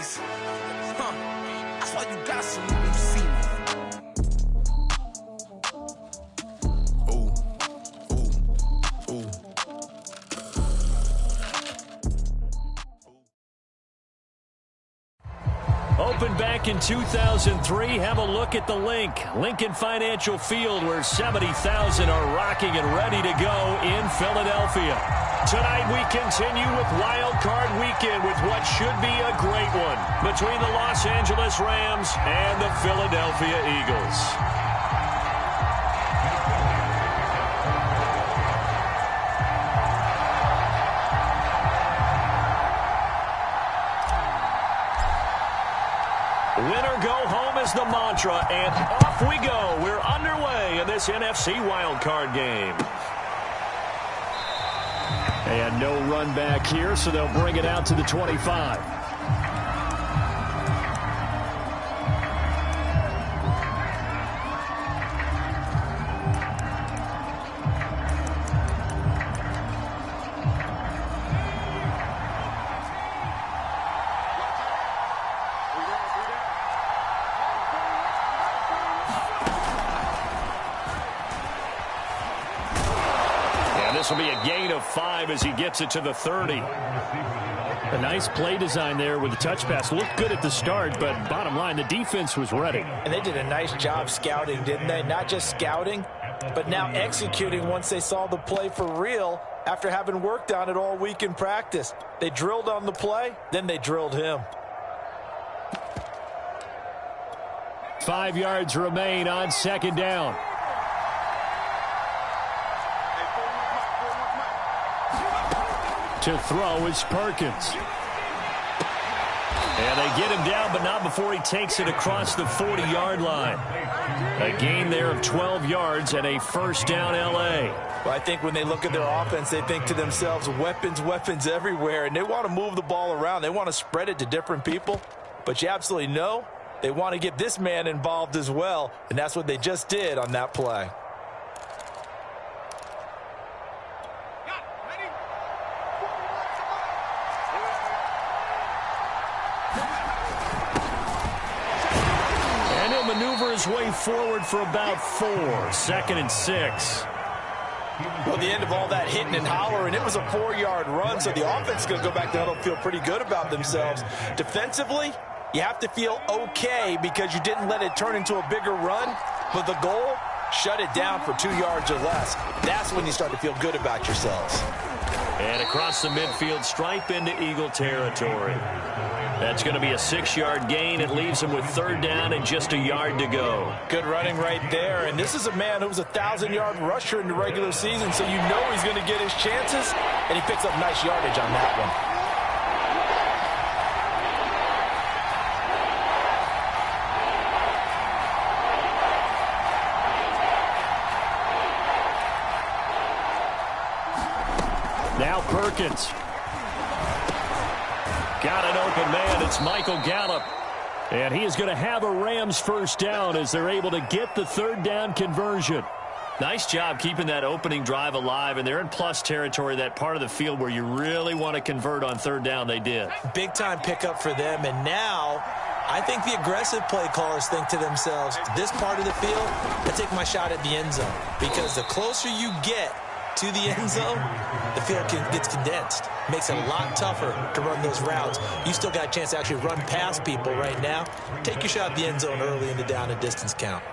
face. Huh. That's why you got some when you see me. Opened back in 2003, have a look at the link. Lincoln Financial Field, where 70,000 are rocking and ready to go in Philadelphia. Tonight we continue with Wildcard Weekend with what should be a great one between the Los Angeles Rams and the Philadelphia Eagles. Winner go home is the mantra, and off we go. We're underway in this NFC wildcard game. And no run back here, so they'll bring it out to the 25. This will be a gain of 5 as he gets it to the 30. A nice play design there with the touch pass. Looked good at the start, but bottom line, the defense was ready. And they did a nice job scouting, didn't they? Not just scouting, but now executing once they saw the play for real after having worked on it all week in practice. They drilled on the play, then they drilled him. 5 yards remain on second down. To throw is Perkins. And they get him down, but not before he takes it across the 40-yard line. A gain there of 12 yards and a first down L.A. Well, I think when they look at their offense, they think to themselves, weapons, weapons everywhere, and they want to move the ball around. They want to spread it to different people, but you absolutely know they want to get this man involved as well, and that's what they just did on that play. Maneuver his way forward for about 4. 2nd and 6. Well, the end of all that hitting and hollering, it was a 4-yard run, so the offense is going to go back to huddle and feel pretty good about themselves. Defensively, you have to feel okay because you didn't let it turn into a bigger run, but the goal, shut it down for 2 yards or less. That's when you start to feel good about yourselves. And across the midfield, stripe into Eagle territory. That's going to be a 6-yard gain. It leaves him with 3rd down and just a yard to go. Good running right there. And this is a man who was a 1,000-yard rusher in the regular season, so you know he's going to get his chances, and he picks up nice yardage on that one. Now Perkins. Got an open man. It's Michael Gallup. And he is going to have a Rams first down as they're able to get the 3rd down conversion. Nice job keeping that opening drive alive, and they're in plus territory, that part of the field where you really want to convert on 3rd down. They did. Big-time pickup for them, and now I think the aggressive play callers think to themselves, this part of the field, I take my shot at the end zone, because the closer you get to the end zone, the field gets condensed. Makes it a lot tougher to run those routes. You still got a chance to actually run past people right now. Take your shot at the end zone early in the down and distance count.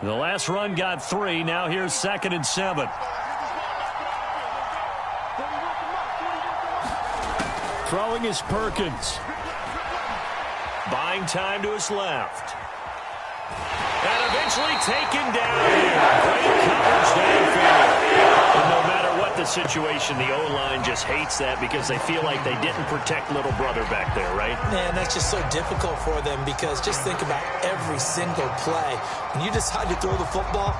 The last run got 3. Now here's 2nd and 7. Throwing is Perkins. Buying time to his left. And eventually taken down here. Great coverage downfield. And no matter what the situation, the O-line just hates that because they feel like they didn't protect little brother back there, right? Man, that's just so difficult for them because just think about every single play. When you decide to throw the football,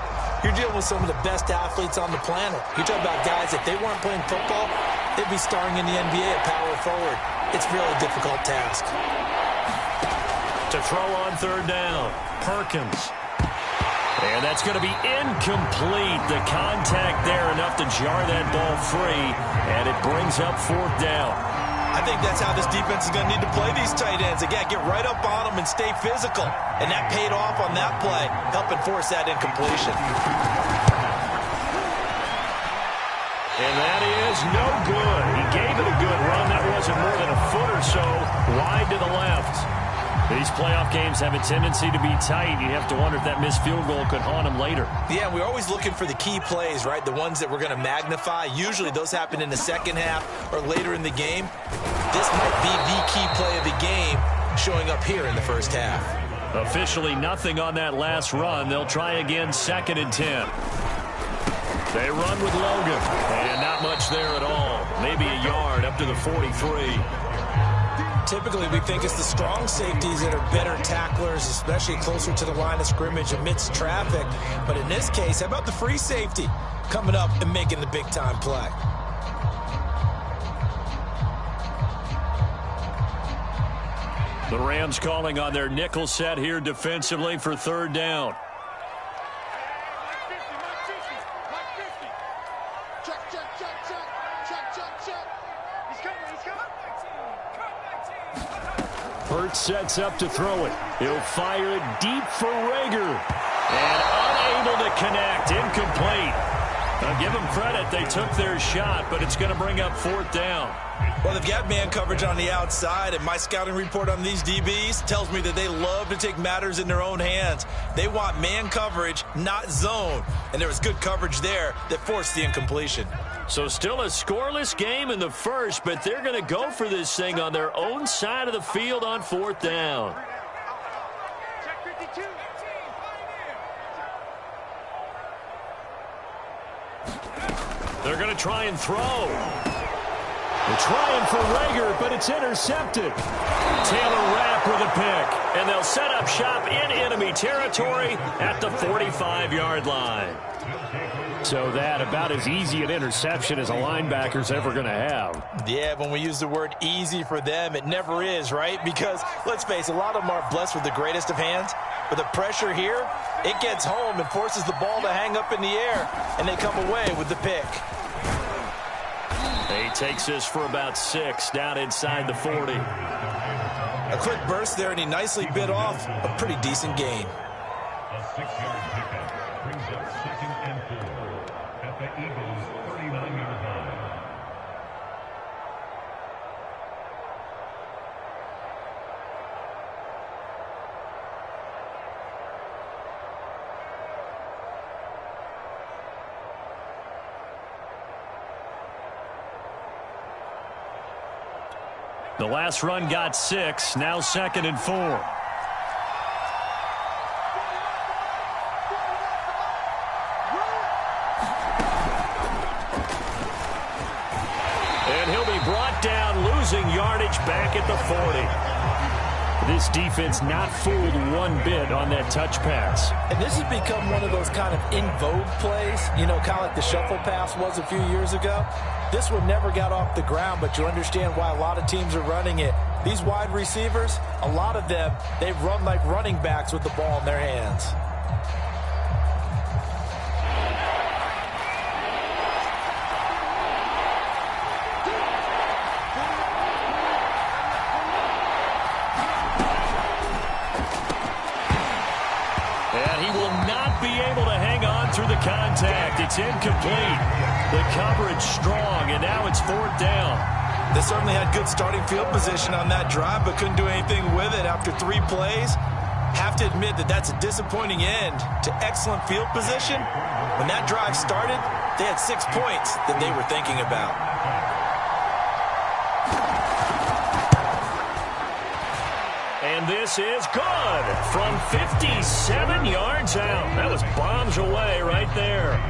you're dealing with some of the best athletes on the planet. You're talking about guys, if they weren't playing football, they'd be starring in the NBA at power forward. It's really a difficult task. To throw on third down, Perkins. And that's going to be incomplete. The contact there enough to jar that ball free, and it brings up fourth down. I think that's how this defense is going to need to play these tight ends. Again, get right up on them and stay physical. And that paid off on that play, helping force that incompletion. And that is no good. He gave it a good run. That wasn't more than a foot or so wide to the left. These playoff games have a tendency to be tight. You have to wonder if that missed field goal could haunt him later. Yeah, we're always looking for the key plays, right? The ones that we're going to magnify. Usually those happen in the second half or later in the game. This might be the key play of the game showing up here in the first half. Officially nothing on that last run. They'll try again, 2nd and 10. They run with Logan, and not much there at all. Maybe a yard up to the 43. Typically, we think it's the strong safeties that are better tacklers, especially closer to the line of scrimmage amidst traffic. But in this case, how about the free safety coming up and making the big-time play? The Rams calling on their nickel set here defensively for third down. Hurts sets up to throw it. He'll fire it deep for Rager. And unable to connect. Incomplete. Now give them credit. They took their shot, but it's going to bring up fourth down. Well, they've got man coverage on the outside, and my scouting report on these DBs tells me that they love to take matters in their own hands. They want man coverage, not zone. And there was good coverage there that forced the incompletion. So still a scoreless game in the first, but they're going to go for this thing on their own side of the field on fourth down. They're going to try and throw. They're trying for Rager, but it's intercepted. Taylor Rapp with a pick, and they'll set up shop in enemy territory at the 45-yard line. So that about as easy an interception as a linebacker's ever going to have. Yeah, when we use the word easy for them, it never is, right? Because, let's face it, a lot of them are blessed with the greatest of hands. But the pressure here, it gets home and forces the ball to hang up in the air, and they come away with the pick. He takes this for about 6 down inside the 40. A quick burst there, and he nicely bit off a pretty decent gain. A 6-yard pickup brings up 2nd and 4 at the Eagles' 39-yard line. The last run got 6, now 2nd and 4. And he'll be brought down, losing yardage back at the 40. This defense not fooled one bit on that touch pass. And this has become one of those kind of in vogue plays, you know, kind of like the shuffle pass was a few years ago. This one never got off the ground, but you understand why a lot of teams are running it. These wide receivers, a lot of them, they run like running backs with the ball in their hands. And he will not be able to hang on through the contact. It's incomplete. The coverage strong, and now it's fourth down. They certainly had good starting field position on that drive, but couldn't do anything with it after 3 plays. Have to admit that that's a disappointing end to excellent field position. When that drive started, they had 6 points that they were thinking about. And this is good from 57 yards out. That was bombs away right there.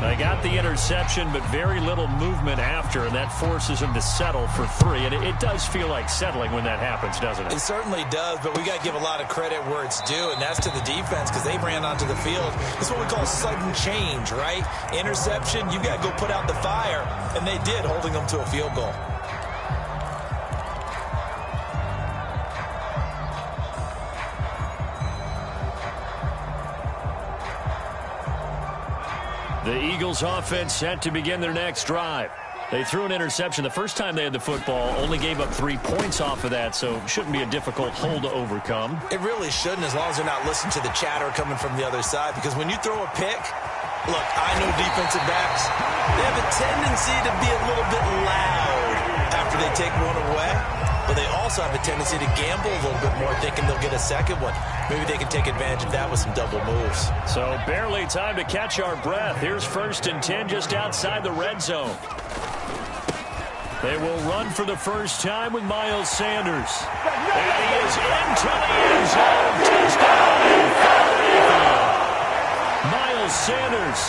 They got the interception, but very little movement after, and that forces them to settle for 3. And it does feel like settling when that happens, doesn't it? It certainly does, but we got to give a lot of credit where it's due, and that's to the defense because they ran onto the field. It's what we call sudden change, right? Interception, you got to go put out the fire, and they did, holding them to a field goal. Eagles offense set to begin their next drive. They threw an interception the first time they had the football, only gave up 3 points off of that, so it shouldn't be a difficult hole to overcome. It really shouldn't, as long as they're not listening to the chatter coming from the other side, because when you throw a pick, look, I know defensive backs, they have a tendency to be a little bit loud after they take one away, but they also have a tendency to gamble a little bit more, thinking they'll get a second one. Maybe they can take advantage of that with some double moves. So barely time to catch our breath. Here's 1st and 10 just outside the red zone. They will run for the first time with Miles Sanders. And he is into the end zone. Touchdown, Philadelphia. Miles Sanders,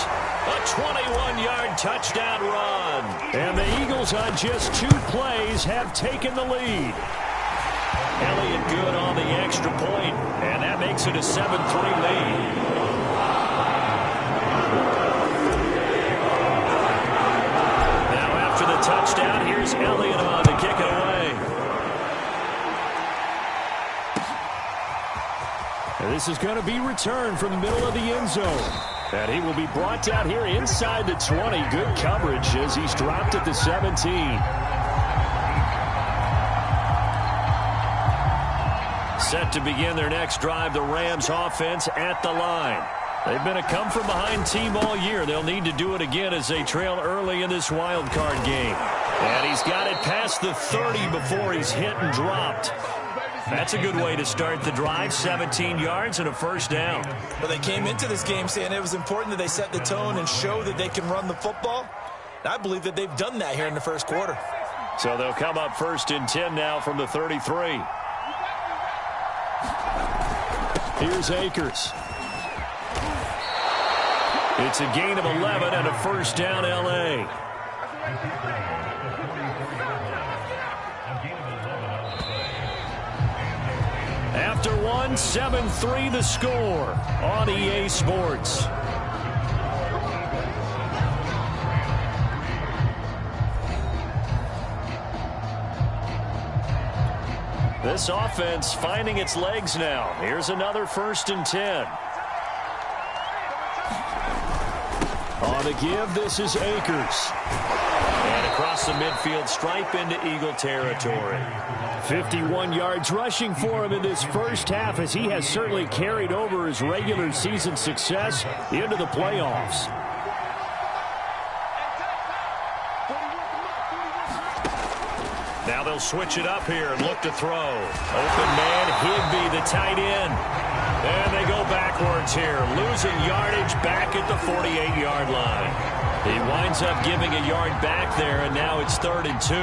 a 21-yard touchdown run. And the Eagles on just 2 plays have taken the lead. Elliott good on the extra point, and that makes it a 7-3 lead. Touchdown. Here's Elliott on to kick it away. And this is going to be returned from the middle of the end zone. And he will be brought down here inside the 20. Good coverage as he's dropped at the 17. Set to begin their next drive, the Rams offense at the line. They've been a come-from-behind team all year. They'll need to do it again as they trail early in this wild card game. And he's got it past the 30 before he's hit and dropped. That's a good way to start the drive, 17 yards and a first down. Well, they came into this game saying it was important that they set the tone and show that they can run the football. And I believe that they've done that here in the first quarter. So they'll come up 1st and 10 now from the 33. Here's Akers. It's a gain of 11 and a first down, L.A. After one, 7-3 the score on EA Sports. This offense finding its legs now. Here's another 1st and 10. On the give, this is Akers. And across the midfield stripe into Eagle territory. 51 yards rushing for him in this first half, as he has certainly carried over his regular season success into the playoffs. Now they'll switch it up here and look to throw. Open man, Higbee, the tight end. And they go backwards here, losing yardage back at the 48-yard line. He winds up giving a yard back there, and now it's 3rd and 2.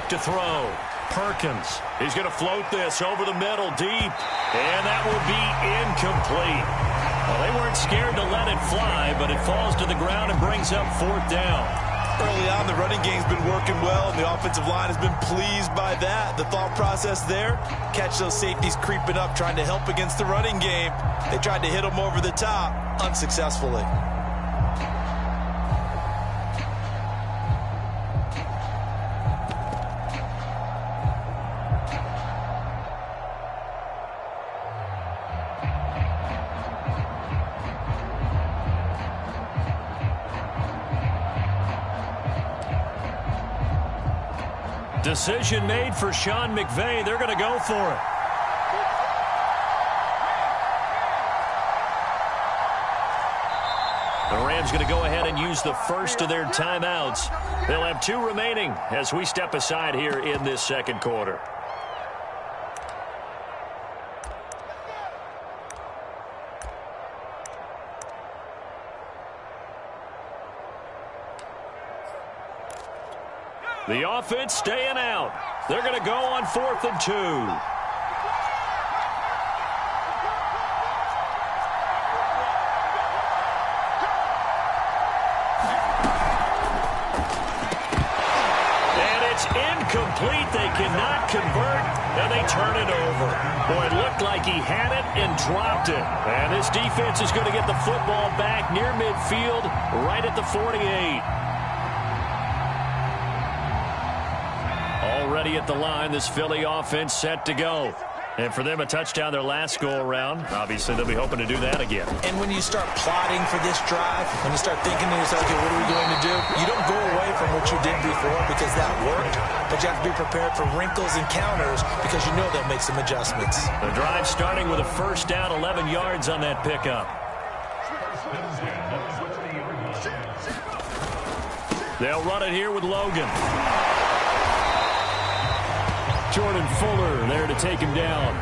To throw. Perkins. He's going to float this over the middle deep. And that will be incomplete. Well, they weren't scared to let it fly, but it falls to the ground and brings up 4th down. Early on, the running game's been working well, and the offensive line has been pleased by that. The thought process there, catch those safeties creeping up, trying to help against the running game. They tried to hit them over the top, unsuccessfully. Decision made for Sean McVay. They're going to go for it. The Rams going to go ahead and use the first of their timeouts. They'll have 2 remaining as we step aside here in this second quarter. The offense staying out. They're going to go on 4th and 2. incomplete. They cannot convert, and they turn it over. Boy, it looked like he had it and dropped it. And this defense is going to get the football back near midfield, right at the 48. Already at the line, this Philly offense set to go. And for them, a touchdown their last go-around. Obviously, they'll be hoping to do that again. And when you start plotting for this drive, when you start thinking to yourself, okay, what are we going to do? You don't go away from what you did before because that worked. But you have to be prepared for wrinkles and counters because you know they'll make some adjustments. The drive starting with a first down, 11 yards on that pickup. They'll run it here with Logan. Jordan Fuller there to take him down.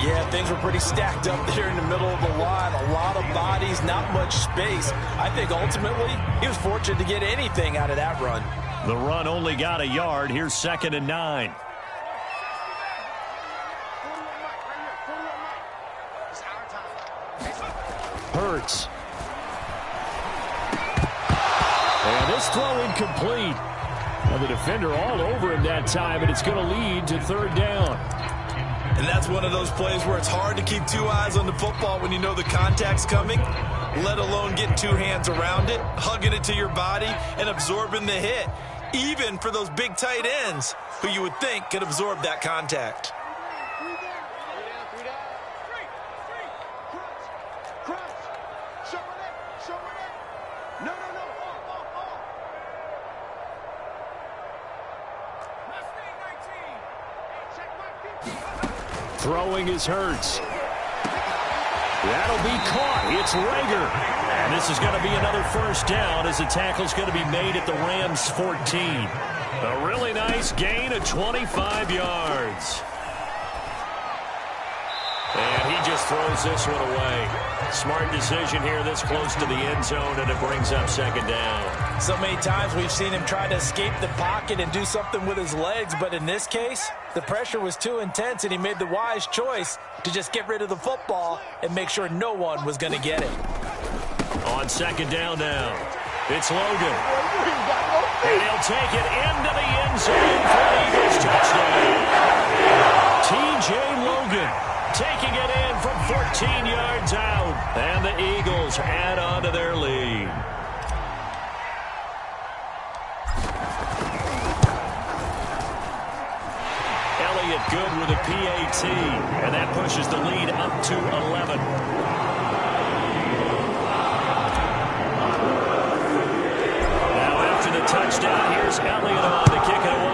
Yeah, things were pretty stacked up there in the middle of the line. A lot of bodies, not much space. I think ultimately he was fortunate to get anything out of that run. The run only got a yard. Here's 2nd and 9. Hurts. And this throw incomplete. Well, the defender all over him that time, and it's going to lead to 3rd down. And that's one of those plays where it's hard to keep 2 eyes on the football when you know the contact's coming, let alone getting 2 hands around it, hugging it to your body, and absorbing the hit, even for those big tight ends who you would think could absorb that contact. Throwing is Hurts. That'll be caught. It's Rager. And this is going to be another first down as the tackle's going to be made at the Rams' 14. A really nice gain of 25 yards. And he just throws this one away. Smart decision here this close to the end zone, and it brings up 2nd down. So many times we've seen him try to escape the pocket and do something with his legs, but in this case, the pressure was too intense, and he made the wise choice to just get rid of the football and make sure no one was going to get it. On 2nd down now, it's Logan. And he'll take it into the end zone for the Eagles touchdown. T.J. Logan taking it in from 14 yards out. And the Eagles add on to their lead. Elliott good with a PAT. And that pushes the lead up to 11. Now after the touchdown, here's Elliott on to kick it away.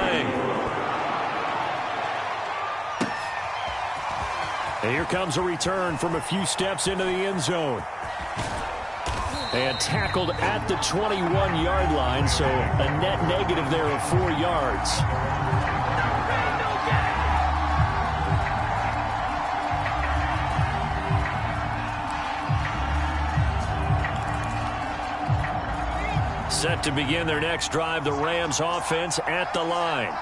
And here comes a return from a few steps into the end zone. And tackled at the 21-yard line, so a net negative there of 4 yards. Set to begin their next drive, the Rams offense at the line.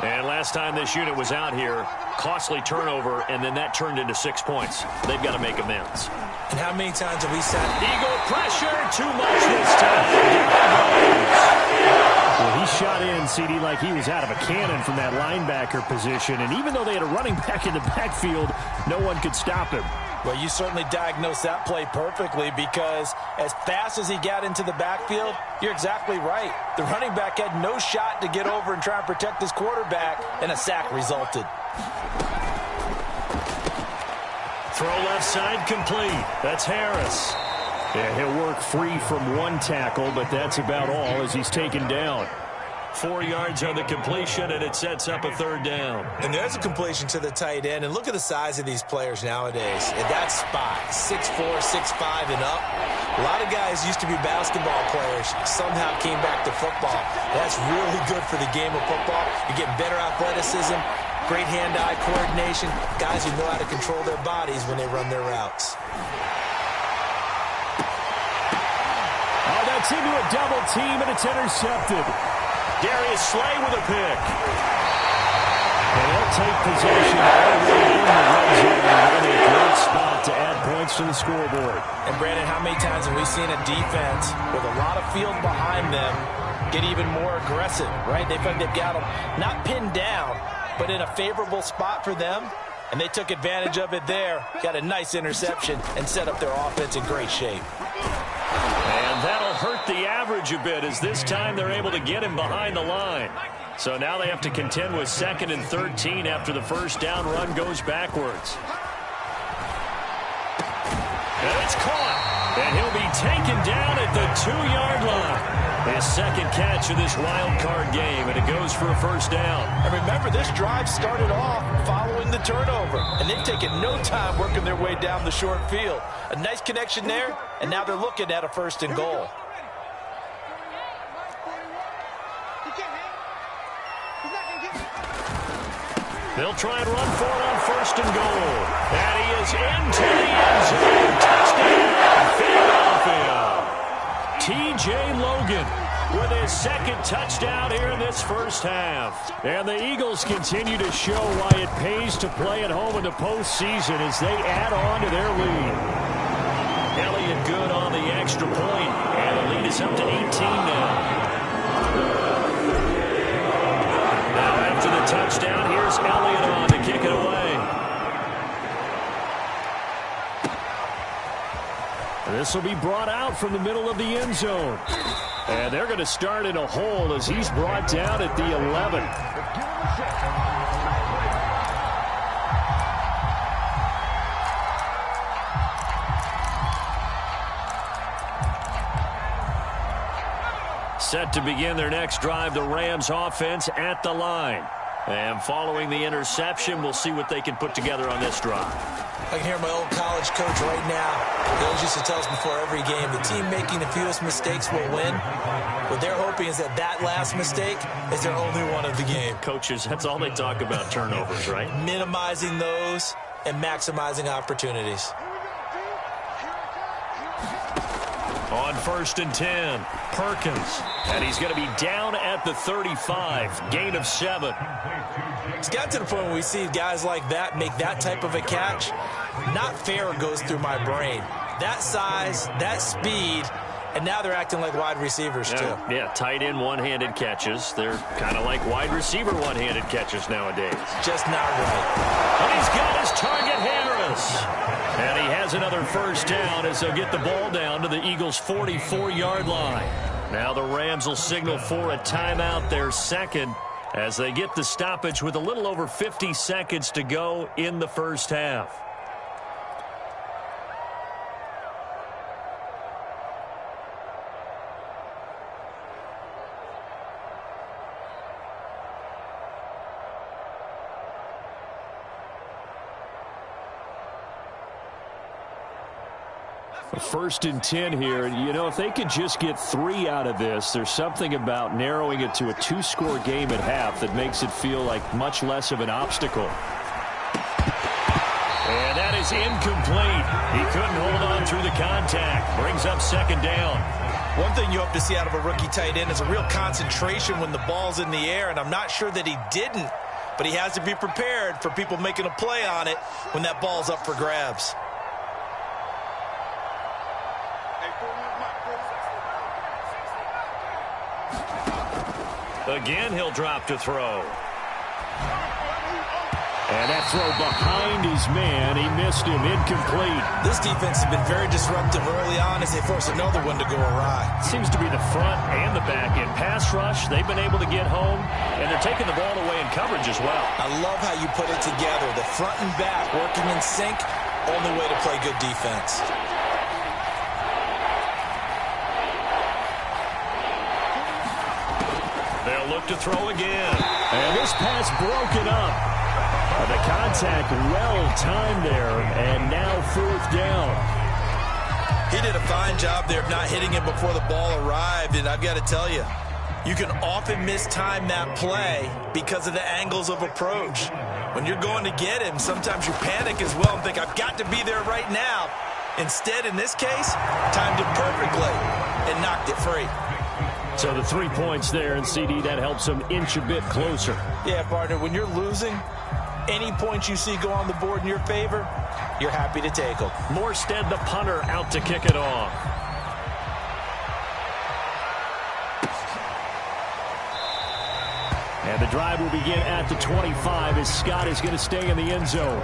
And last time this unit was out here, costly turnover, and then that turned into 6 points. They've got to make amends. And how many times have we said, Eagle pressure, too much this time. Well, he shot in, CD, like he was out of a cannon from that linebacker position. And even though they had a running back in the backfield, no one could stop him. Well, you certainly diagnosed that play perfectly because as fast as he got into the backfield, you're exactly right. The running back had no shot to get over and try and protect his quarterback, and a sack resulted. Throw left side complete. That's Harris. Yeah, he'll work free from one tackle, but that's about all as he's taken down. 4 yards on the completion, and it sets up a 3rd down. And there's a completion to the tight end. And look at the size of these players nowadays. At that spot, 6'4", 6'5", and up. A lot of guys used to be basketball players, somehow came back to football. That's really good for the game of football. You're getting better athleticism, great hand-eye coordination, guys who know how to control their bodies when they run their routes. Oh, that's into a double team, and it's intercepted. Darius Slay with a pick. And they'll take possession already in the red zone in a great spot to add points to the scoreboard. And, Brandon, how many times have we seen a defense with a lot of field behind them get even more aggressive, right? They feel like they've got them not pinned down, but in a favorable spot for them, and they took advantage of it there. Got a nice interception and set up their offense in great shape. And that'll hurt the average a bit, as this time they're able to get him behind the line. So now they have to contend with 2nd and 13 after the first down run goes backwards. And it's caught. And he'll be taken down at the 2-yard line. His second catch of this wild card game, and it goes for a first down. And remember, this drive started off following the turnover, and they've taken no time working their way down the short field. A nice connection there, and now they're looking at a 1st and goal. They'll try and run for it on 1st and goal. And he is into the end zone. Touchdown, Philadelphia. T.J. Logan with his 2nd touchdown here in this first half. And the Eagles continue to show why it pays to play at home in the postseason as they add on to their lead. Elliott good on the extra point, and the lead is up to 18 now. Now after the touchdown, here's Elliott on to kick it away. This will be brought out from the middle of the end zone. And they're going to start in a hole as he's brought down at the 11. Set to begin their next drive, the Rams offense at the line. And following the interception, we'll see what they can put together on this drive. I can hear my old college coach right now. He always used to tell us before every game, the team making the fewest mistakes will win. What they're hoping is that that last mistake is their only one of the game. Coaches, that's all they talk about, turnovers, right? Minimizing those and maximizing opportunities. On 1st and 10, Perkins. And he's going to be down at the 35. Gain of 7. It's got to the point where we see guys like that make that type of a catch. Not fair goes through my brain. That size, that speed, and now they're acting like wide receivers too. Yeah, tight end one-handed catches. They're kind of like wide receiver one-handed catches nowadays. Just not right. And he's got his target, Harris. And he has another first down as they'll get the ball down to the Eagles' 44-yard line. Now the Rams will signal for a timeout, their 2nd, as they get the stoppage with a little over 50 seconds to go in the first half. First and 10 here. You know, if they could just get 3 out of this, there's something about narrowing it to a 2-score game at half that makes it feel like much less of an obstacle. And that is incomplete. He couldn't hold on through the contact. Brings up 2nd down. One thing you hope to see out of a rookie tight end is a real concentration when the ball's in the air, and I'm not sure that he didn't, but he has to be prepared for people making a play on it when that ball's up for grabs. Again, he'll drop to throw. And that throw behind his man. He missed him. Incomplete. This defense has been very disruptive early on as they force another one to go awry. Seems to be the front and the back end. Pass rush, they've been able to get home, and they're taking the ball away in coverage as well. I love how you put it together. The front and back working in sync. Only way to play good defense. They'll look to throw again. And this pass broken up. The contact well-timed there, and now 4th down. He did a fine job there of not hitting him before the ball arrived, and I've got to tell you, you can often mistime that play because of the angles of approach. When you're going to get him, sometimes you panic as well and think, I've got to be there right now. Instead, in this case, timed it perfectly and knocked it free. So the 3 points there, and CD, that helps them inch a bit closer. Yeah, partner, when you're losing, any points you see go on the board in your favor, you're happy to take them. Morstead, the punter, out to kick it off. And the drive will begin at the 25 as Scott is going to stay in the end zone.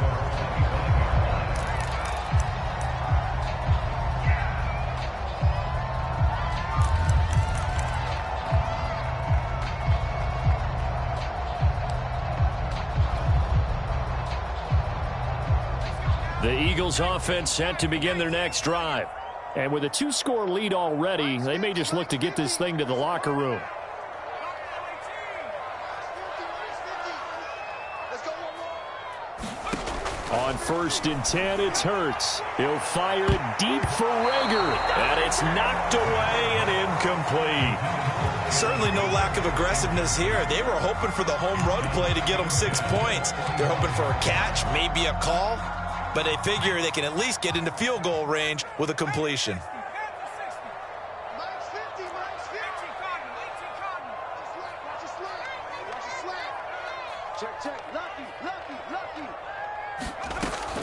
The Eagles offense set to begin their next drive. And with a 2-score lead already, they may just look to get this thing to the locker room. On 1st and 10, it's Hurts. He'll fire it deep for Rager. And it's knocked away and incomplete. Certainly no lack of aggressiveness here. They were hoping for the home run play to get them 6 points. They're hoping for a catch, maybe a call. But they figure they can at least get into field goal range with a completion.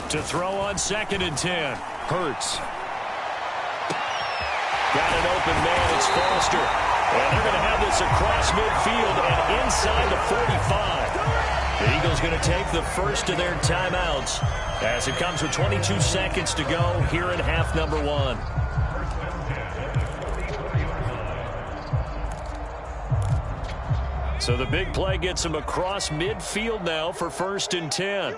To throw on 2nd and 10. Hurts. Got an open man. It's Foster. And they're going to have this across midfield and inside the 45. The Eagles going to take the first of their timeouts as it comes with 22 seconds to go here in half number 1. So the big play gets him across midfield now for 1st and 10.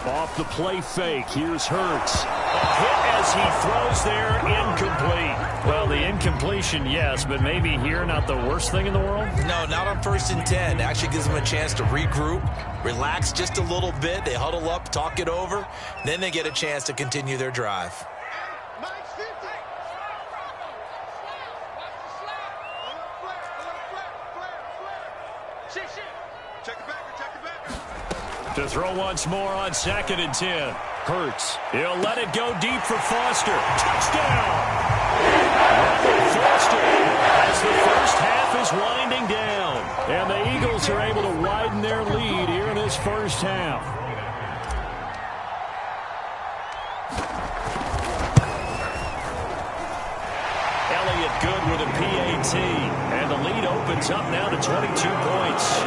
Off the play fake, here's Hurts. A hit as he throws there, incomplete. Well, the incompletion, yes, but maybe here not the worst thing in the world? No, not on 1st and 10. Actually gives them a chance to regroup, relax just a little bit. They huddle up, talk it over. Then they get a chance to continue their drive. To throw once more on 2nd and 10. Hurts. He'll let it go deep for Foster. Touchdown! Foster as the first half is winding down. And the Eagles are able to widen their lead here in this first half. Elliott good with a PAT. And the lead opens up now to 22 points.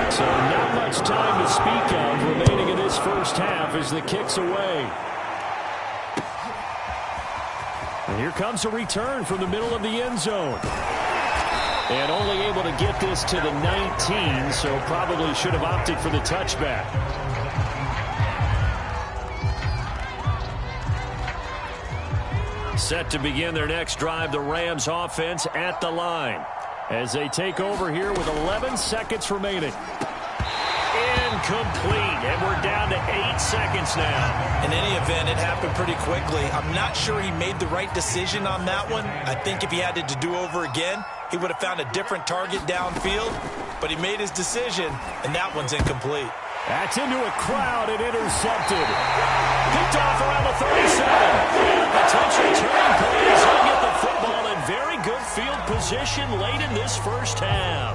So not much time to speak of remaining in this first half as the kick's away. And here comes a return from the middle of the end zone. And only able to get this to the 19, so probably should have opted for the touchback. Set to begin their next drive, the Rams offense at the line as they take over here with 11 seconds remaining. Incomplete, and we're down to 8 seconds now. In any event, it happened pretty quickly. I'm not sure he made the right decision on that one. I think if he had it to do over again, he would have found a different target downfield, but he made his decision, and that one's incomplete. That's into a crowd and intercepted. Picked off around the 37. And a potential turning point as he'll get the football in very good field position late in this first half.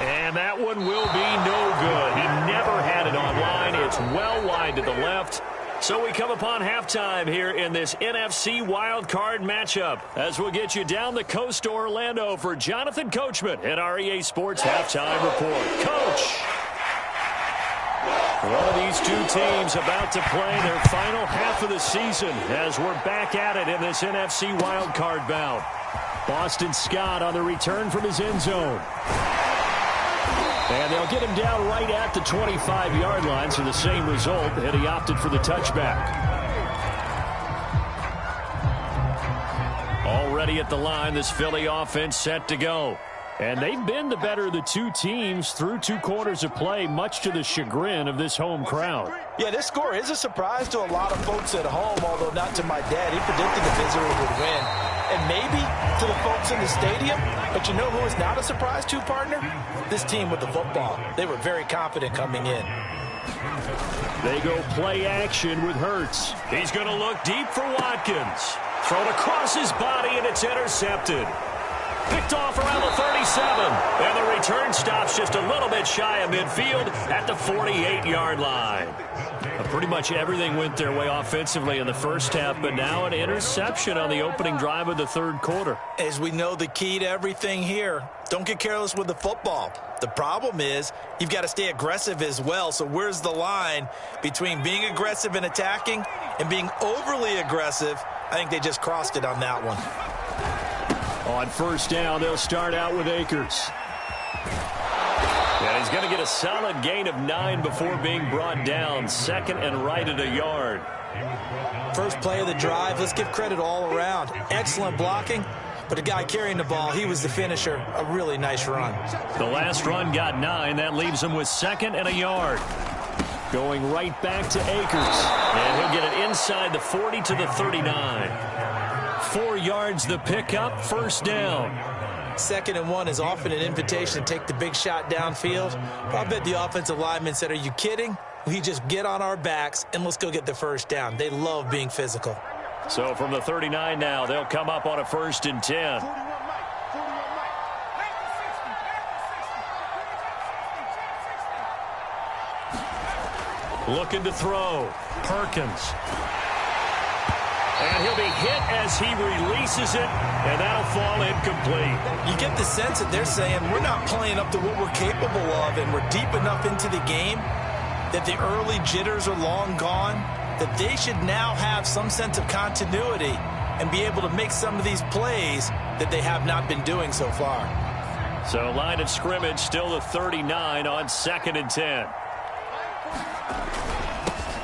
And that one will be no good. He never had it online. It's well wide to the left. So we come upon halftime here in this NFC Wildcard matchup as we'll get you down the coast to Orlando for Jonathan Coachman at REA Sports Halftime Report. Coach! One of these two teams about to play their final half of the season as we're back at it in this NFC Wildcard bout. Boston Scott on the return from his end zone. And they'll get him down right at the 25-yard line, so the same result, and he opted for the touchback. Already at the line, this Philly offense set to go. And they've been the better of the two teams through 2 quarters of play, much to the chagrin of this home crowd. Yeah, this score is a surprise to a lot of folks at home, although not to my dad. He predicted the visitors would win. And maybe to the folks in the stadium. But you know who is not a surprise to, partner? This team with the football. They were very confident coming in. They go play action with Hurts. He's going to look deep for Watkins. Thrown across his body, and it's intercepted. Picked off around the 37. And the return stops just a little bit shy of midfield at the 48-yard line. Pretty much everything went their way offensively in the first half, but now an interception on the opening drive of the third quarter. As we know, the key to everything here, don't get careless with the football. The problem is you've got to stay aggressive as well. So where's the line between being aggressive and attacking and being overly aggressive? I think they just crossed it on that one. On first down, they'll start out with Akers. And he's going to get a solid gain of 9 before being brought down. Second and right at a yard. First play of the drive, let's give credit all around. Excellent blocking, but the guy carrying the ball, he was the finisher. A really nice run. The last run got 9. That leaves him with second and a yard. Going right back to Akers. And he'll get it inside the 40 to the 39. 4 yards the pickup, first down. Second and 1 is often an invitation to take the big shot downfield. I bet the offensive lineman said, are you kidding? We just get on our backs and let's go get the first down. They love being physical. So from the 39 now, they'll come up on a 1st and 10. Looking to throw. Perkins. And he'll be hit as he releases it, and that'll fall incomplete. You get the sense that they're saying we're not playing up to what we're capable of, and we're deep enough into the game that the early jitters are long gone, that they should now have some sense of continuity and be able to make some of these plays that they have not been doing so far. So line of scrimmage still the 39 on 2nd and 10.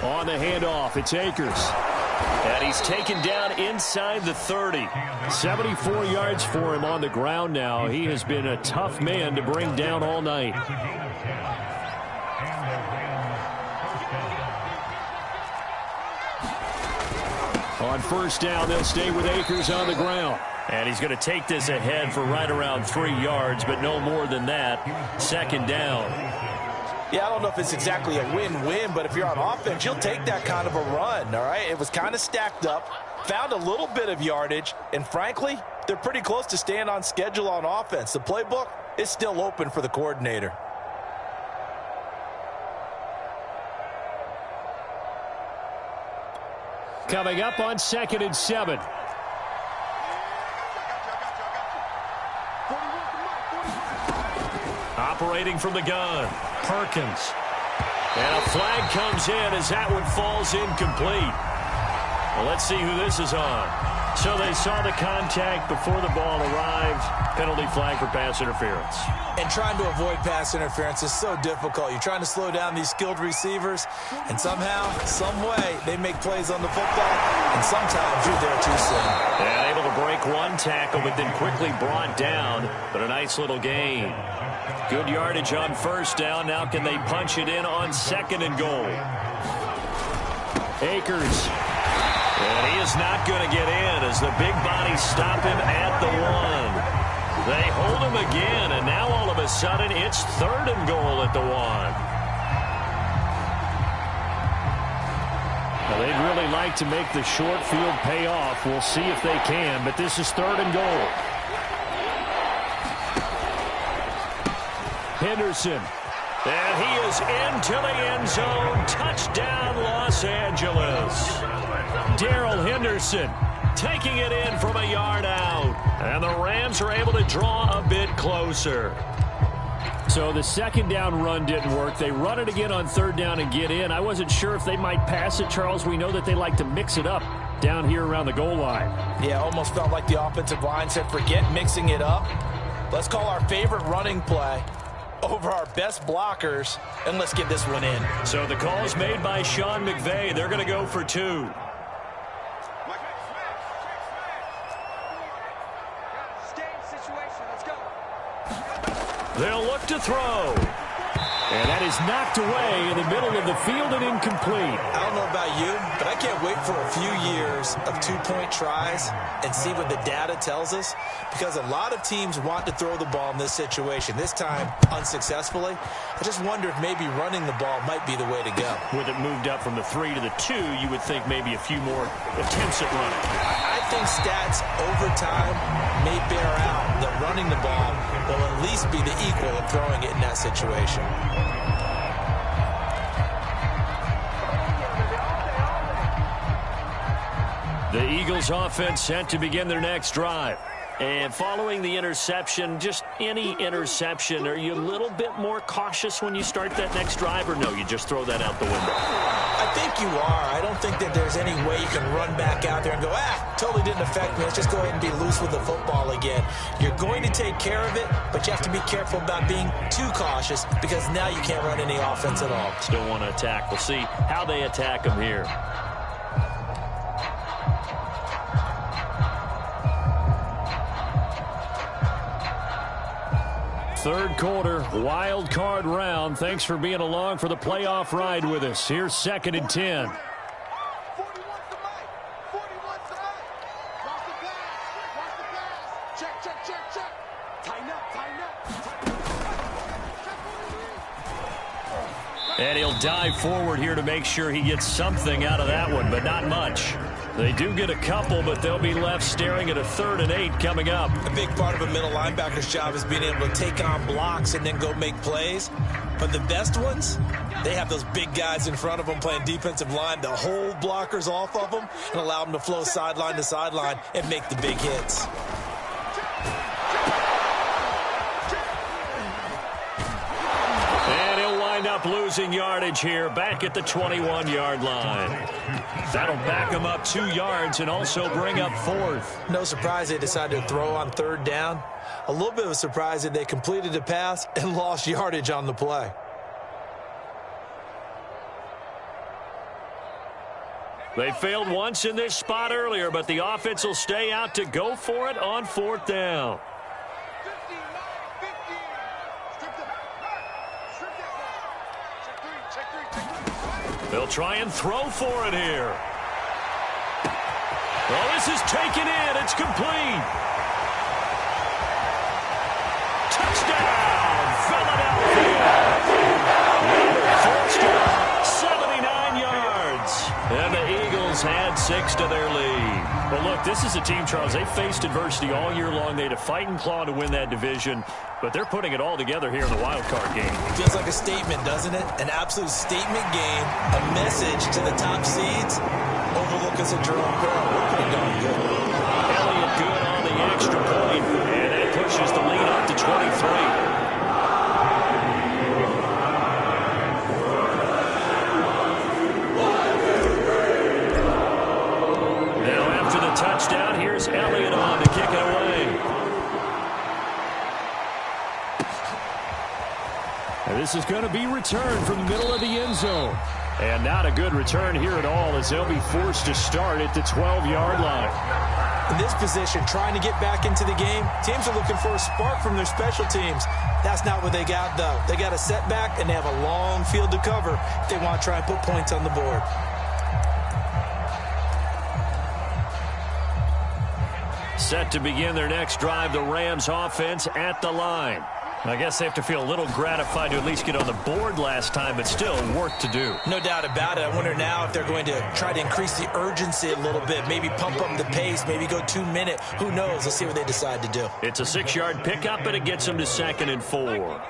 On the handoff, it's Akers. And he's taken down inside the 30. 74 yards for him on the ground now. He has been a tough man to bring down all night. On first down, they'll stay with Akers on the ground. And he's going to take this ahead for right around 3 yards, but no more than that. 2nd down. Yeah, I don't know if it's exactly a win-win, but if you're on offense, you'll take that kind of a run, all right? It was kind of stacked up, found a little bit of yardage, and frankly, they're pretty close to staying on schedule on offense. The playbook is still open for the coordinator. Coming up on 2nd and 7. Operating from the gun. Perkins. And a flag comes in as that one falls incomplete. Well, let's see who this is on. So they saw the contact before the ball arrived. Penalty flag for pass interference. And trying to avoid pass interference is so difficult. You're trying to slow down these skilled receivers, and somehow, some way, they make plays on the football, and sometimes you're there too soon. And able to break one tackle, but then quickly brought down. But a nice little gain. Good yardage on first down. Now can they punch it in on 2nd and goal? Akers. And he is not going to get in as the big bodies stop him at the 1. They hold him again, and now all of a sudden it's 3rd and goal at the 1. Now they'd really like to make the short field pay off. We'll see if they can, but this is 3rd and goal. Henderson. And he is into the end zone. Touchdown, Los Angeles. Darrell Henderson taking it in from a yard out. And the Rams are able to draw a bit closer. So the 2nd down run didn't work. They run it again on 3rd down and get in. I wasn't sure if they might pass it, Charles. We know that they like to mix it up down here around the goal line. Yeah, almost felt like the offensive line said, forget mixing it up. Let's call our favorite running play over our best blockers, and let's get this one in. So the call is made by Sean McVay. They're going to go for 2. They'll look to throw. And that is knocked away in the middle of the field and incomplete. I don't know about you, but I can't wait for a few years of two-point tries and see what the data tells us, because a lot of teams want to throw the ball in this situation, this time unsuccessfully. I just wonder if maybe running the ball might be the way to go. With it moved up from the 3 to the 2, you would think maybe a few more attempts at running. I think stats over time may bear out that running the ball will at least be the equal of throwing it in that situation. The Eagles offense set to begin their next drive. And following the interception, just any interception, are you a little bit more cautious when you start that next drive, or no, you just throw that out the window? I think you are. I don't think that there's any way you can run back out there and go, totally didn't affect me. Let's just go ahead and be loose with the football again. You're going to take care of it, but you have to be careful about being too cautious, because now you can't run any offense at all. Still want to attack. We'll see how they attack them here. Third quarter, wild card round. Thanks for being along for the playoff ride with us. Here's 2nd and 10. And he'll dive forward here to make sure he gets something out of that one, but not much. They do get a couple, but they'll be left staring at a 3rd and 8 coming up. A big part of a middle linebacker's job is being able to take on blocks and then go make plays. But the best ones, they have those big guys in front of them playing defensive line to hold blockers off of them and allow them to flow sideline to sideline and make the big hits. And he'll wind up losing yardage here back at the 21-yard line. That'll back him up 2 yards and also bring up 4th. No surprise they decided to throw on 3rd down. A little bit of a surprise that they completed the pass and lost yardage on the play. They failed once in this spot earlier, but the offense will stay out to go for it on 4th down. They'll try and throw for it here. Well, this is taken in. It's complete. Touchdown, Philadelphia. Forster, 79 yards. And the Eagles add 6 to their lead. Well, look, this is a team, Charles, they faced adversity all year long. They had to fight and claw to win that division, but they're putting it all together here in the wild card game. Feels like a statement, doesn't it? An absolute statement game, a message to the top seeds. Overlook us at Jerome Curl. We're pretty darn good. Elliott good on the extra point, and that pushes the lead up to 23. Touchdown. Here's Elliott on to kick it away. And this is going to be returned from the middle of the end zone. And not a good return here at all, as they'll be forced to start at the 12-yard line. In this position, trying to get back into the game, teams are looking for a spark from their special teams. That's not what they got, though. They got a setback, and they have a long field to cover if they want to try and put points on the board. Set to begin their next drive, the Rams offense at the line. I guess they have to feel a little gratified to at least get on the board last time, but still work to do. No doubt about it. I wonder now if they're going to try to increase the urgency a little bit, maybe pump up the pace, maybe go 2 minute. Who knows? Let's see what they decide to do. It's a 6-yard pickup, and it gets them to 2nd and 4.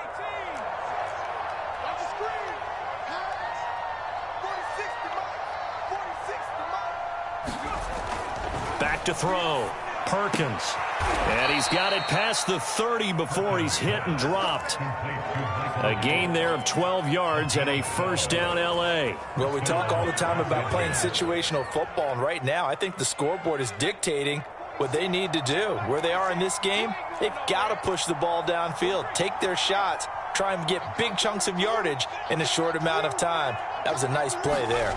Back to throw. Perkins. And he's got it past the 30 before he's hit and dropped. A gain there of 12 yards and a 1st down L.A. Well, we talk all the time about playing situational football, and right now I think the scoreboard is dictating what they need to do. Where they are in this game, they've got to push the ball downfield, take their shots, try and get big chunks of yardage in a short amount of time. That was a nice play there.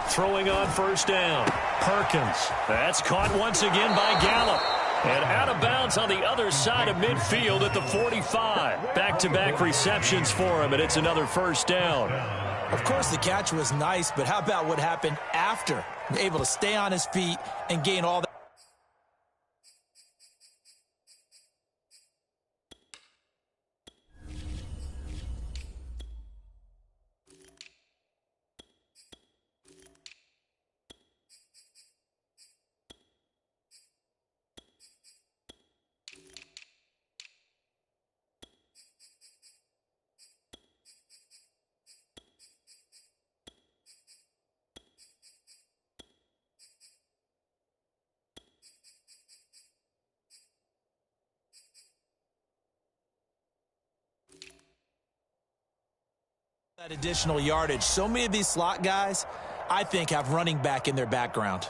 Throwing on 1st down. Perkins. That's caught once again by Gallup. And out of bounds on the other side of midfield at the 45. Back-to-back receptions for him, and it's another first down. Of course, the catch was nice, but how about what happened after? Able to stay on his feet and gain all that. That additional yardage. So many of these slot guys, I think, have running back in their background.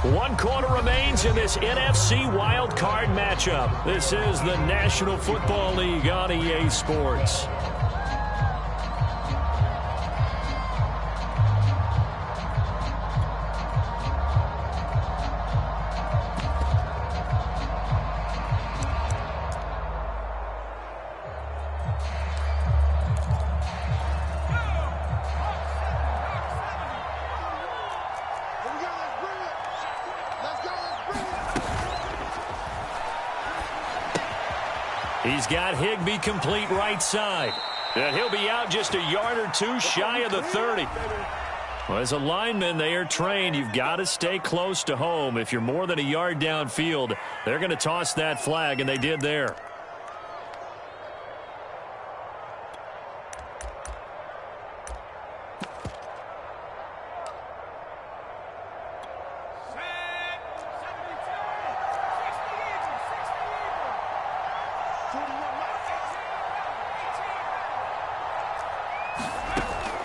1 quarter remains in this NFC Wildcard matchup. This is the National Football League on EA Sports. He's got Higbee complete right side. And he'll be out just a yard or two shy of the 30. Well, as a lineman, they are trained. You've got to stay close to home. If you're more than a yard downfield, they're going to toss that flag, and they did there.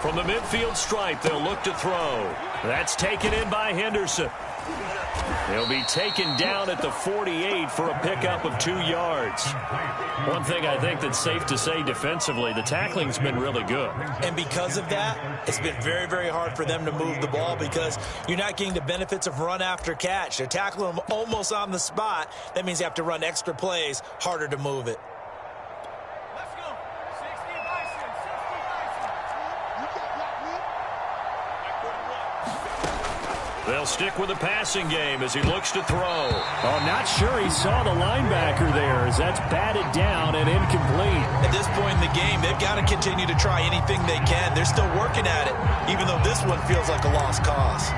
From the midfield stripe, they'll look to throw. That's taken in by Henderson. He'll be taken down at the 48 for a pickup of 2 yards. One thing I think that's safe to say defensively, the tackling's been really good. And because of that, it's been very, very hard for them to move the ball because you're not getting the benefits of run after catch. They're tackling them almost on the spot. That means you have to run extra plays, harder to move it. They'll stick with the passing game as he looks to throw. Oh, not sure he saw the linebacker there as that's batted down and incomplete. At this point in the game, they've got to continue to try anything they can. They're still working at it, even though this one feels like a lost cause.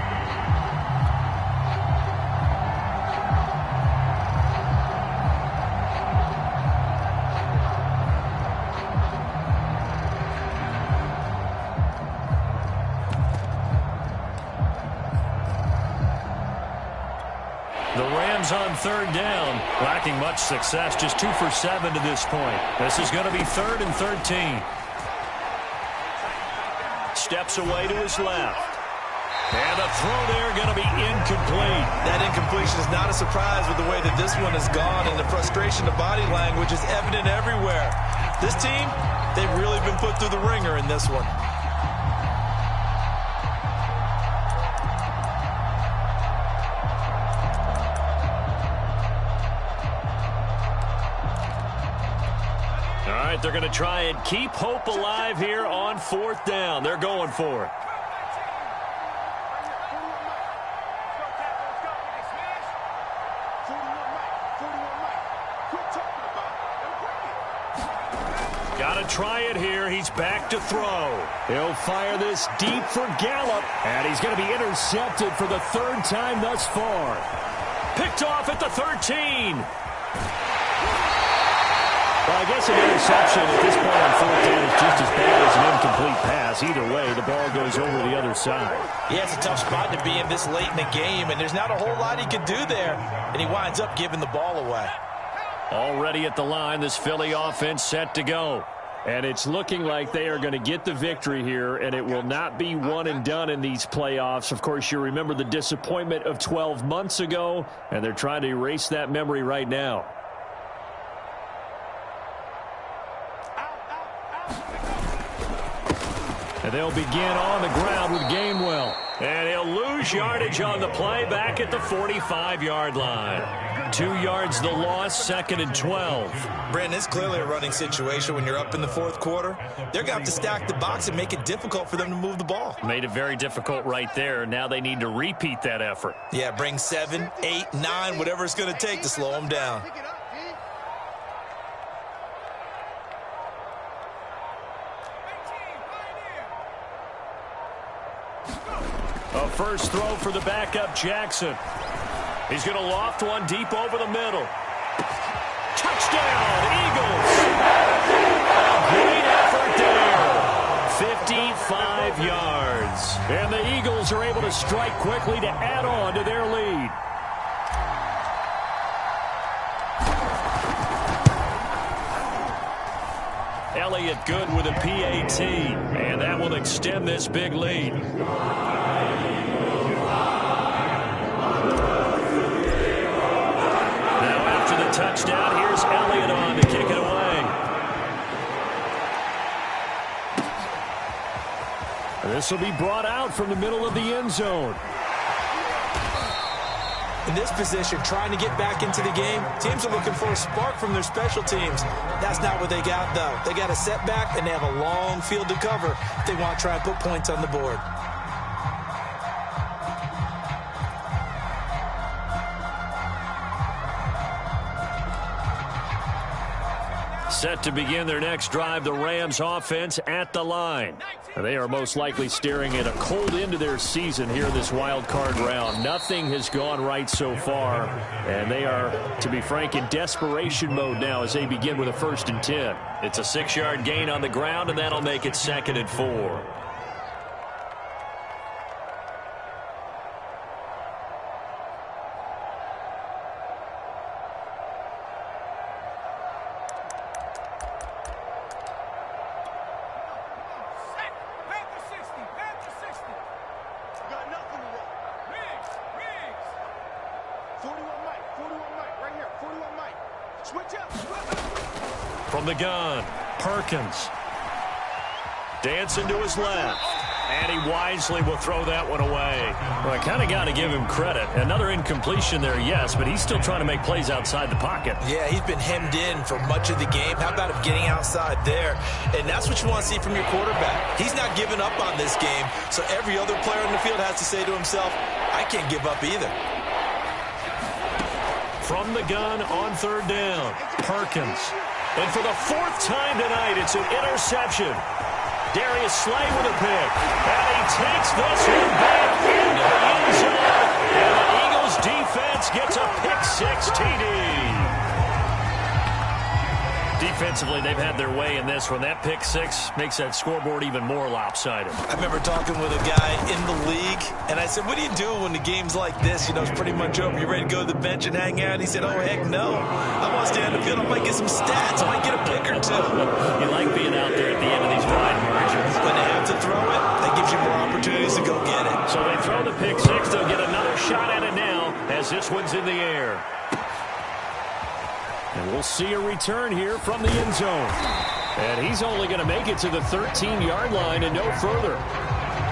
On third down, lacking much success, just 2 for 7 to this point. This is going to be 3rd and 13. Steps away to his left. And the throw there going to be incomplete. That incompletion is not a surprise with the way that this one has gone, and the frustration of body language is evident everywhere. This team, they've really been put through the ringer in this one. They're going to try and keep hope alive here on 4th down. They're going for it. Got to try it here. He's back to throw. He'll fire this deep for Gallup. And he's going to be intercepted for the 3rd time thus far. Picked off at the 13. Well, I guess an interception at this point on 4th down is just as bad as an incomplete pass. Either way, the ball goes over the other side. Yeah, it's a tough spot to be in this late in the game, and there's not a whole lot he can do there, and he winds up giving the ball away. Already at the line, this Philly offense set to go. And it's looking like they are going to get the victory here, and it will not be one and done in these playoffs. Of course, you remember the disappointment of 12 months ago, and they're trying to erase that memory right now. And they'll begin on the ground with Gainwell. And he'll lose yardage on the play back at the 45-yard line. 2 yards the loss, 2nd and 12. Brandon, it's clearly a running situation when you're up in the 4th quarter. They're going to have to stack the box and make it difficult for them to move the ball. Made it very difficult right there. Now they need to repeat that effort. Yeah, bring 7, 8, 9, whatever it's going to take to slow them down. A first throw for the backup Jackson. He's going to loft one deep over the middle. Touchdown, Eagles! Great effort there. 55 yards. And the Eagles are able to strike quickly to add on to their lead. Elliott good with a PAT, and that will extend this big lead. Touchdown. Here's Elliott on to kick it away. This will be brought out from the middle of the end zone. In this position, trying to get back into the game, teams are looking for a spark from their special teams. That's not what they got, though. They got a setback, and they have a long field to cover if they want to try and put points on the board. Set to begin their next drive, the Rams offense at the line. They are most likely staring at a cold end to their season here in this wild card round. Nothing has gone right so far, and they are, to be frank, in desperation mode now as they begin with a 1st and 10. It's a 6-yard gain on the ground, and that'll make it 2nd and 4. From the gun, Perkins. Dancing to his left. And he wisely will throw that one away. Well, I kind of got to give him credit. Another incompletion there, yes, but he's still trying to make plays outside the pocket. Yeah, he's been hemmed in for much of the game. How about him getting outside there? And that's what you want to see from your quarterback. He's not giving up on this game, so every other player in the field has to say to himself, I can't give up either. From the gun on 3rd down, Perkins. And for the 4th time tonight, it's an interception. Darius Slay with a pick. And he takes this one back into the end zone. And the Eagles defense gets a pick-6 TD. Defensively, they've had their way in this one. That pick-6 makes that scoreboard even more lopsided. I remember talking with a guy in the league, and I said, what do you do when the game's like this? You know, it's pretty much over. You ready to go to the bench and hang out? And he said, oh, heck no. I want to stay on the field. I might get some stats. I might get a pick or two. You like being out there at the end of these wide margins. When they have to throw it, that gives you more opportunities to go get it. So they throw the pick-6. They'll get another shot at it now as this one's in the air. And we'll see a return here from the end zone. And he's only going to make it to the 13-yard line and no further.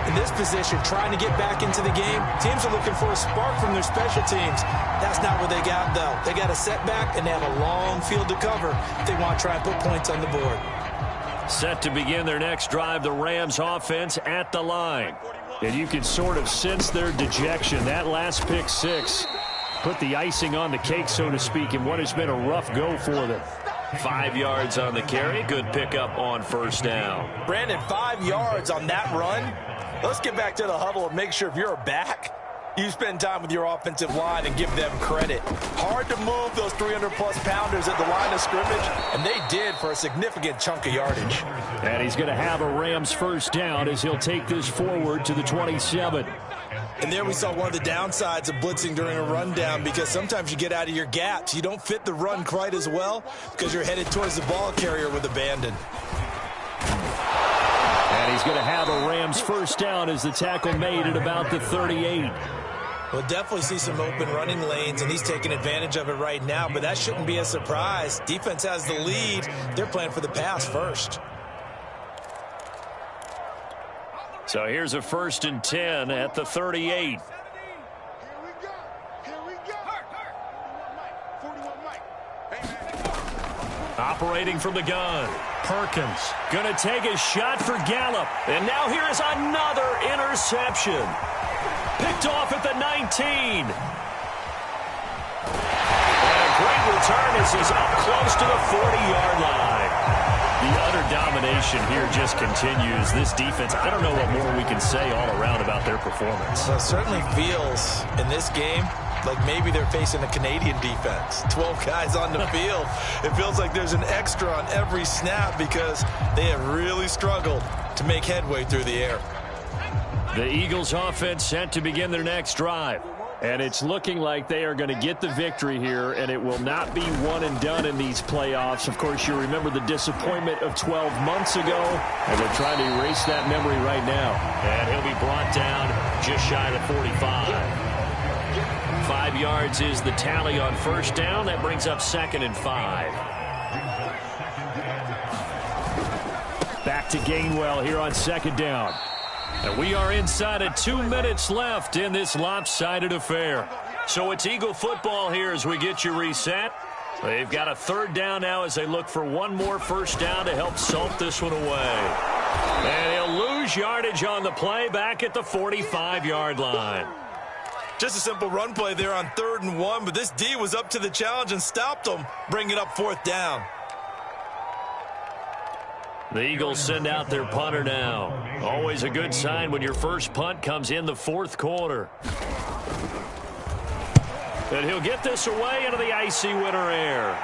In this position, trying to get back into the game, teams are looking for a spark from their special teams. That's not what they got, though. They got a setback, and they have a long field to cover if they want to try and put points on the board. Set to begin their next drive, the Rams offense at the line. And you can sort of sense their dejection. That last pick-6 put the icing on the cake, so to speak, in what has been a rough go for them. 5 yards on the carry. Good pickup on 1st down. Brandon, 5 yards on that run. Let's get back to the huddle and make sure if you're back, you spend time with your offensive line and give them credit. Hard to move those 300-plus pounders at the line of scrimmage, and they did for a significant chunk of yardage. And he's going to have a Rams 1st down as he'll take this forward to the 27. And there we saw one of the downsides of blitzing during a rundown, because sometimes you get out of your gaps. You don't fit the run quite as well because you're headed towards the ball carrier with abandon. And he's going to have a Rams 1st down as the tackle made at about the 38. We'll definitely see some open running lanes, and he's taking advantage of it right now, but that shouldn't be a surprise. Defense has the lead. They're playing for the pass first. So here's a 1st and 10 at the 38. Operating from the gun. Perkins going to take a shot for Gallup. And now here is another interception. Picked off at the 19. And a great return as he's up close to the 40-yard line. The utter domination here just continues. This defense, I don't know what more we can say all around about their performance. Well, it certainly feels in this game like maybe they're facing a Canadian defense. 12 guys on the field. It feels like there's an extra on every snap because they have really struggled to make headway through the air. The Eagles offense set to begin their next drive. And it's looking like they are going to get the victory here, and it will not be one and done in these playoffs. Of course, you remember the disappointment of 12 months ago, and they're trying to erase that memory right now. And he'll be brought down just shy of the 45. 5 yards is the tally on 1st down. That brings up 2nd and 5. Back to Gainwell here on 2nd down. And we are inside of 2 minutes left in this lopsided affair. So it's Eagle football here as we get you reset. They've got a 3rd down now as they look for one more 1st down to help salt this one away. And he'll lose yardage on the play back at the 45-yard line. Just a simple run play there on 3rd and 1, but this D was up to the challenge and stopped them, bringing up 4th down. The Eagles send out their punter now. Always a good sign when your first punt comes in the 4th quarter. And he'll get this away into the icy winter air.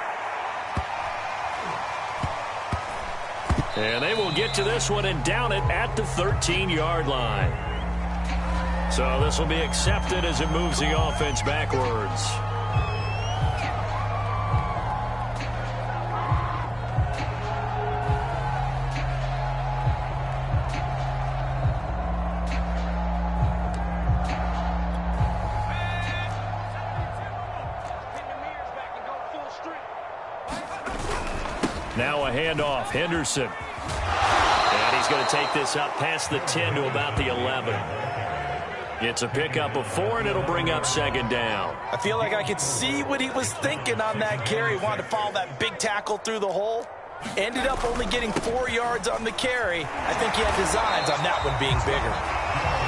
And they will get to this one and down it at the 13-yard line. So this will be accepted as it moves the offense backwards. Now a handoff. Henderson. And he's going to take this up past the 10 to about the 11. It's a pickup of 4, and it'll bring up 2nd down. I feel like I could see what he was thinking on that carry. He wanted to follow that big tackle through the hole. Ended up only getting 4 yards on the carry. I think he had designs on that one being bigger.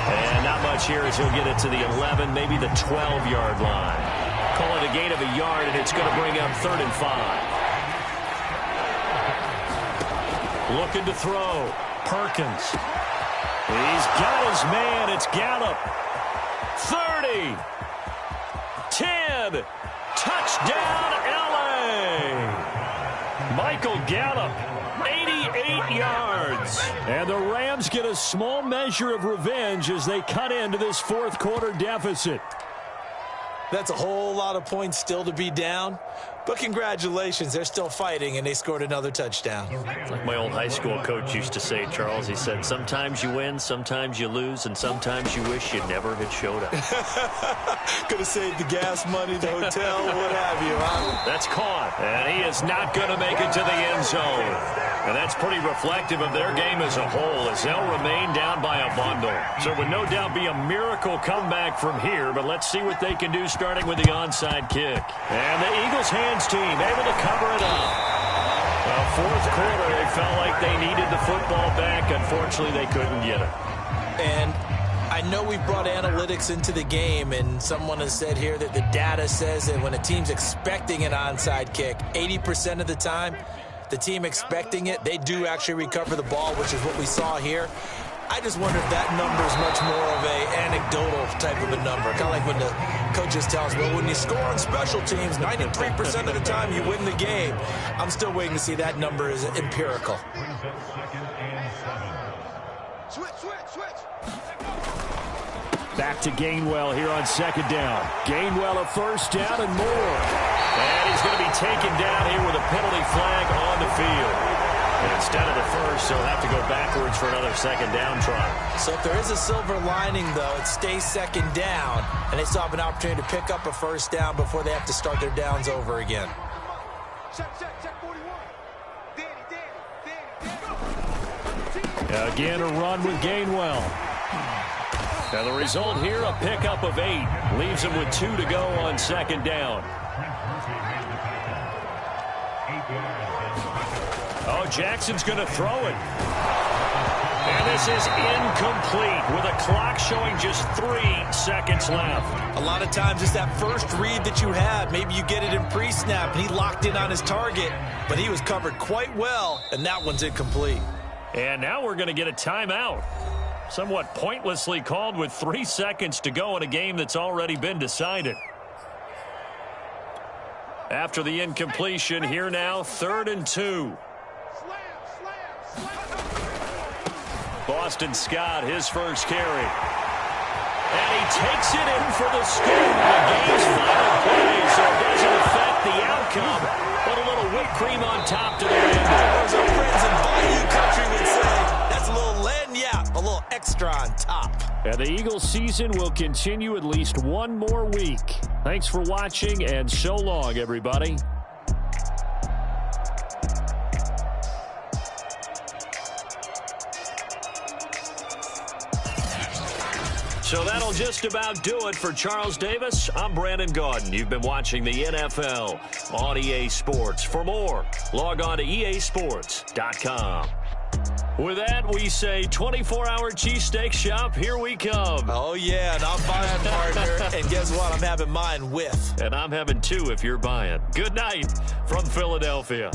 And not much here as he'll get it to the 11, maybe the 12-yard line. Call it a gain of a yard, and it's going to bring up 3rd and 5. Looking to throw. Perkins. He's got his man. It's Gallup. 30. 10. Touchdown, L.A. Michael Gallup. 88 yards. And the Rams get a small measure of revenge as they cut into this 4th quarter deficit. That's a whole lot of points still to be down. But congratulations, they're still fighting, and they scored another touchdown. It's like my old high school coach used to say, Charles. He said, sometimes you win, sometimes you lose, and sometimes you wish you never had showed up. Could have saved the gas money, the hotel, what have you, huh? That's caught, and he is not going to make it to the end zone. And that's pretty reflective of their game as a whole, as they'll remain down by a bundle. So it would no doubt be a miracle comeback from here, but let's see what they can do starting with the onside kick. And the Eagles hands team able to cover it up. Well, 4th quarter, they felt like they needed the football back. Unfortunately, they couldn't get it. And I know we brought analytics into the game, and someone has said here that the data says that when a team's expecting an onside kick, 80% of the time, the team expecting it, they do actually recover the ball, which is what we saw here. I just wonder if that number is much more of a anecdotal type of a number. Kind of like when the coaches tell us, well, when you score on special teams, 93% of the time you win the game. I'm still waiting to see that number is empirical. Back to Gainwell here on 2nd down. Gainwell a 1st down and more. And he's going to be taken down here with a penalty flag on the field. And instead of the 1st, he'll have to go backwards for another 2nd down try. So if there is a silver lining, though, it stays 2nd down, and they still have an opportunity to pick up a 1st down before they have to start their downs over again. Again, a run with Gainwell. Now the result here, a pickup of 8. Leaves him with 2 to go on second down. Oh, Jackson's going to throw it. And this is incomplete with a clock showing just 3 seconds left. A lot of times it's that first read that you had. Maybe you get it in pre-snap, and he locked in on his target, but he was covered quite well, and that one's incomplete. And now we're going to get a timeout. Somewhat pointlessly called with 3 seconds to go in a game that's already been decided. After the incompletion, here now, 3rd and 2. Boston Scott, his first carry. And he takes it in for the score. The game's final play, so it doesn't affect the outcome, but a little whipped cream on top to the end. As our friends in Bayou Country would say, that's a little lagniappe, a little extra on top. And the Eagles season will continue at least one more week. Thanks for watching, and so long, everybody. So that'll just about do it for Charles Davis. I'm Brandon Gaudin. You've been watching the NFL on EA Sports. For more, log on to easports.com. With that, we say 24-hour cheesesteak shop, here we come. Oh, yeah, and I'm buying, partner. And guess what? I'm having mine with. And I'm having 2 if you're buying. Good night from Philadelphia.